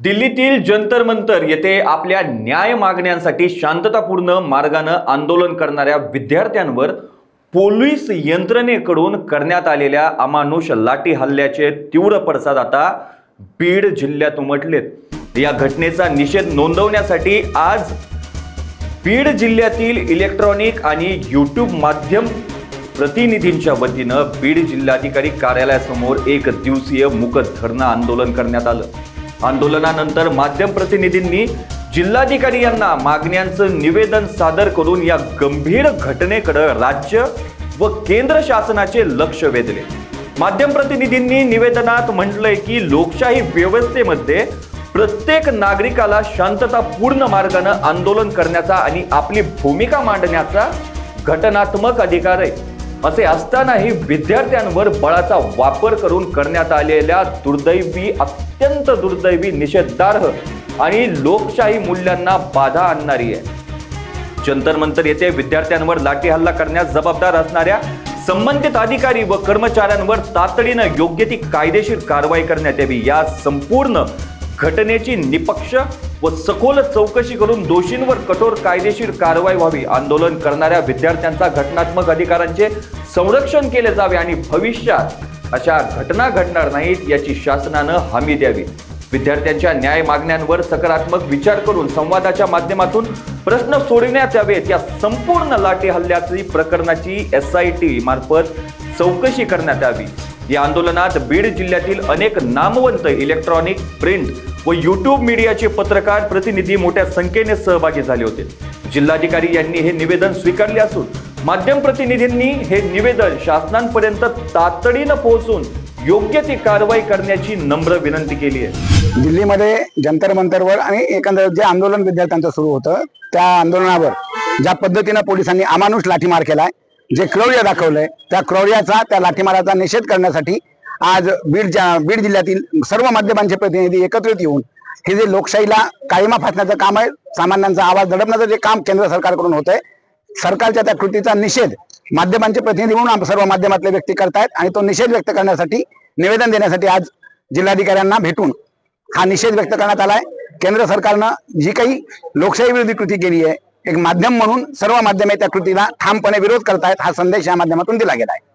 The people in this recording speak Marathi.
दिल्लीतील जंतर मंतर येथे आपल्या न्याय मागण्यांसाठी शांततापूर्ण मार्गाने आंदोलन करणाऱ्या विद्यार्थ्यांवर पोलीस यंत्रणेकडून करण्यात आलेल्या अमानुष लाठी हल्ल्याचे तीव्र पडसाद आता बीड जिल्ह्यात उमटलेत। या घटनेचा निषेध नोंदवण्यासाठी आज बीड जिल्ह्यातील इलेक्ट्रॉनिक आणि यूट्यूब माध्यम प्रतिनिधींच्या वतीनं बीड जिल्हाधिकारी कार्यालयासमोर एक दिवसीय मूक धरणं आंदोलन करण्यात आलं। आंदोलनानंतर माध्यम प्रतिनिधींनी जिल्हाधिकारी यांना मागण्यांचं निवेदन सादर करून या गंभीर घटनेकडे राज्य व केंद्र शासनाचे लक्ष वेधले। माध्यम प्रतिनिधींनी निवेदनात म्हटलंय की लोकशाही व्यवस्थेमध्ये प्रत्येक नागरिकाला शांततापूर्ण मार्गाने आंदोलन करण्याचा आणि आपली भूमिका मांडण्याचा घटनात्मक अधिकार आहे। असे असतानाही विद्यार्थ्यांवर बळाचा वापर करून करण्यात आलेल्या दुर्दैवी, अत्यंत दुर्दैवी, निषेधार्ह आणि लोकशाही मूल्यांना बाधा आणणारी आहे। जंतर मंतर येथे विद्यार्थ्यांवर लाठी हल्ला करण्यास जबाबदार असणाऱ्या संबंधित अधिकारी व कर्मचाऱ्यांवर तातडीने योग्य ती कायदेशीर कारवाई करण्यात यावी। या संपूर्ण घटनेची निपक्ष व सखोल चौकशी करून दोषींवर कठोर कायदेशीर कारवाई व्हावी। आंदोलन करणाऱ्या विद्यार्थ्यांचा घटनात्मक अधिकारांचे संरक्षण केले जावे आणि भविष्यात अशा घटना घडणार नाहीत याची शासनाने हमी द्यावी। विद्यार्थ्यांच्या न्याय मागण्यांवर सकारात्मक विचार करून संवादाच्या माध्यमातून प्रश्न सोडविण्यात यावेत। या संपूर्ण लाठी हल्ल्याची प्रकरणाची SIT मार्फत चौकशी करण्यात यावी। या आंदोलनात बीड जिल्ह्यातील अनेक नामवंत इलेक्ट्रॉनिक, प्रिंट व यूट्यूब मीडियाचे पत्रकार प्रतिनिधी मोठ्या संख्येने सहभागी झाले होते। जिल्हाधिकारी यांनी हे निवेदन स्वीकारले असून माध्यम प्रतिनिधींनी हे निवेदन शासनापर्यंत तातडीने पोहोचून योग्य ती कारवाई करण्याची नम्र विनंती केली आहे। दिल्लीमध्ये जंतर मंतरवर आणि एकंदर जे आंदोलन विद्यार्थ्यांचं सुरू होतं त्या आंदोलनावर ज्या पद्धतीने पोलिसांनी अमानुष लाठीमार केलाय, जे क्रौर्य दाखवलंय, त्या क्रौर्याचा, त्या लाठीमाराचा निषेध करण्यासाठी आज बीड जिल्ह्यातील सर्व माध्यमांचे प्रतिनिधी एकत्रित येऊन हे जे लोकशाहीला काळिमा फासण्याचं काम आहे, सामान्यांचा आवाज दडपण्याचं जे काम केंद्र सरकारकडून होत आहे, सरकारच्या त्या कृतीचा निषेध माध्यमांचे प्रतिनिधी म्हणून सर्व माध्यमातले व्यक्ती करतायत आणि तो निषेध व्यक्त करण्यासाठी, निवेदन देण्यासाठी आज जिल्हाधिकाऱ्यांना भेटून हा निषेध व्यक्त करण्यात आलाय। केंद्र सरकारनं जी काही लोकशाही विरोधी कृती केली आहे, एक माध्यम म्हणून सर्व माध्यमे त्या कृतीला ठामपणे विरोध करतायत, हा संदेश या माध्यमातून दिला गेला आहे।